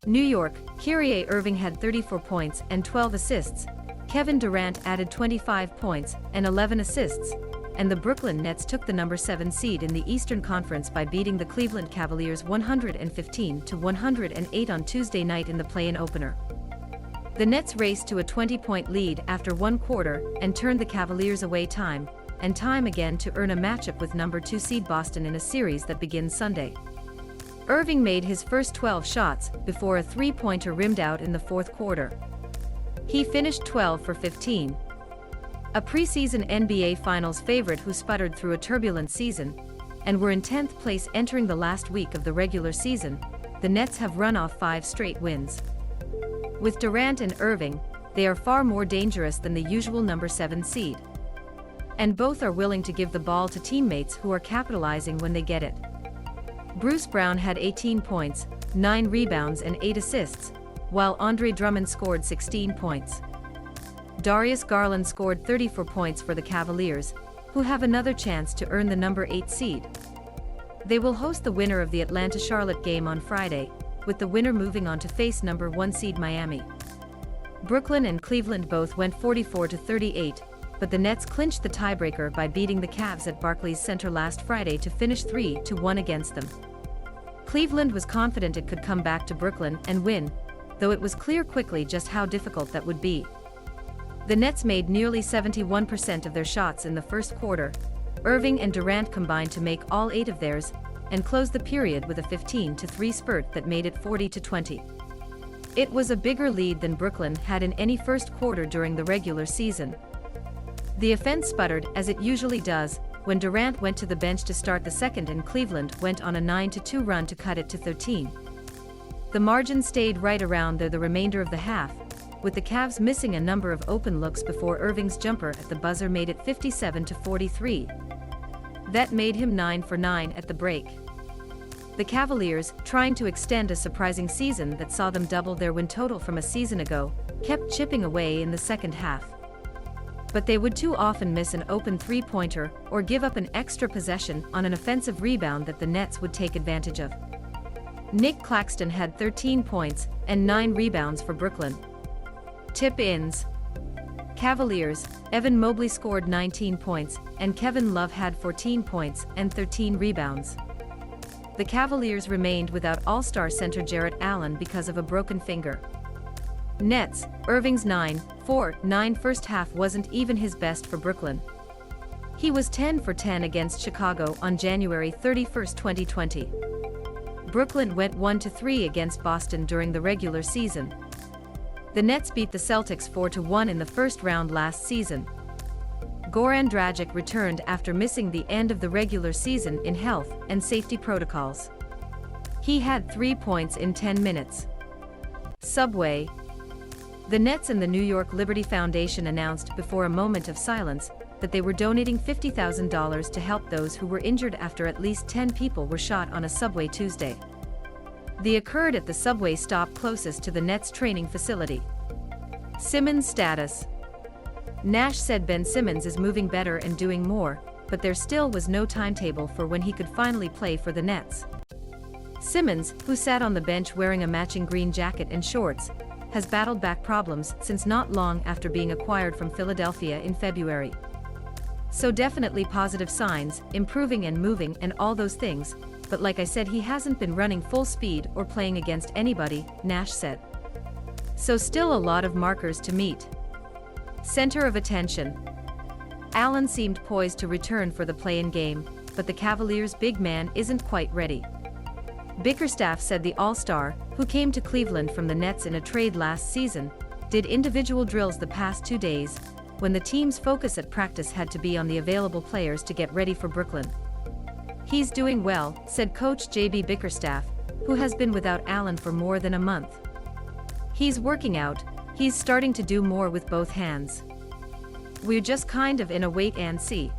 New York, Kyrie Irving had 34 points and 12 assists. Kevin Durant added 25 points and 11 assists. And the Brooklyn Nets took the number 7 seed in the Eastern Conference by beating the Cleveland Cavaliers 115-108 on Tuesday night in the play-in opener. The Nets raced to a 20-point lead after one quarter and turned the Cavaliers away time and time again to earn a matchup with number 2 seed Boston in a series that begins Sunday. Irving made his first 12 shots before a three-pointer rimmed out in the fourth quarter. He finished 12 for 15. A preseason NBA Finals favorite who sputtered through a turbulent season and were in 10th place entering the last week of the regular season, the Nets have run off 5 straight wins. With Durant and Irving, they are far more dangerous than the usual number 7 seed. And both are willing to give the ball to teammates who are capitalizing when they get it. Bruce Brown had 18 points, 9 rebounds and 8 assists, while Andre Drummond scored 16 points. Darius Garland scored 34 points for the Cavaliers, who have another chance to earn the number 8 seed. They will host the winner of the Atlanta-Charlotte game on Friday, with the winner moving on to face number 1 seed Miami. Brooklyn and Cleveland both went 44-38, but the Nets clinched the tiebreaker by beating the Cavs at Barclays Center last Friday to finish 3-1 against them. Cleveland was confident it could come back to Brooklyn and win, though it was clear quickly just how difficult that would be. The Nets made nearly 71% of their shots in the first quarter. Irving and Durant combined to make all 8 of theirs, and closed the period with a 15-3 spurt that made it 40-20. It was a bigger lead than Brooklyn had in any first quarter during the regular season. The offense sputtered, as it usually does, when Durant went to the bench to start the second and Cleveland went on a 9-2 run to cut it to 13. The margin stayed right around there the remainder of the half, with the Cavs missing a number of open looks before Irving's jumper at the buzzer made it 57-43. That made him 9 for 9 at the break. The Cavaliers, trying to extend a surprising season that saw them double their win total from a season ago, kept chipping away in the second half. But they would too often miss an open three-pointer or give up an extra possession on an offensive rebound that the Nets would take advantage of. Nick Claxton had 13 points and 9 rebounds for Brooklyn. Tip-ins. Cavaliers, Evan Mobley scored 19 points, and Kevin Love had 14 points and 13 rebounds. The Cavaliers remained without All-Star center Jarrett Allen because of a broken finger. Nets, Irving's 9-for-9 first half wasn't even his best for Brooklyn. He was 10 for 10 against Chicago on January 31, 2020. Brooklyn went 1-3 against Boston during the regular season. The Nets beat the Celtics 4-1 in the first round last season. Goran Dragic returned after missing the end of the regular season in health and safety protocols. He had 3 points in 10 minutes. Subway. The Nets and the New York Liberty Foundation announced before a moment of silence that they were donating $50,000 to help those who were injured after at least 10 people were shot on a subway Tuesday. They occurred at the subway stop closest to the Nets training facility. Simmons' status. Nash said Ben Simmons is moving better and doing more, but there still was no timetable for when he could finally play for the Nets. Simmons, who sat on the bench wearing a matching green jacket and shorts, has battled back problems since not long after being acquired from Philadelphia in February. So definitely positive signs, improving and moving and all those things, but like I said, he hasn't been running full speed or playing against anybody, Nash said. So still a lot of markers to meet. Center of attention. Allen seemed poised to return for the play-in game, but the Cavaliers' big man isn't quite ready. Bickerstaff said the All-Star, who came to Cleveland from the Nets in a trade last season, did individual drills the past 2 days, when the team's focus at practice had to be on the available players to get ready for Brooklyn. He's doing well, said coach J.B. Bickerstaff, who has been without Allen for more than a month. He's working out, he's starting to do more with both hands. We're just kind of in a wait and see,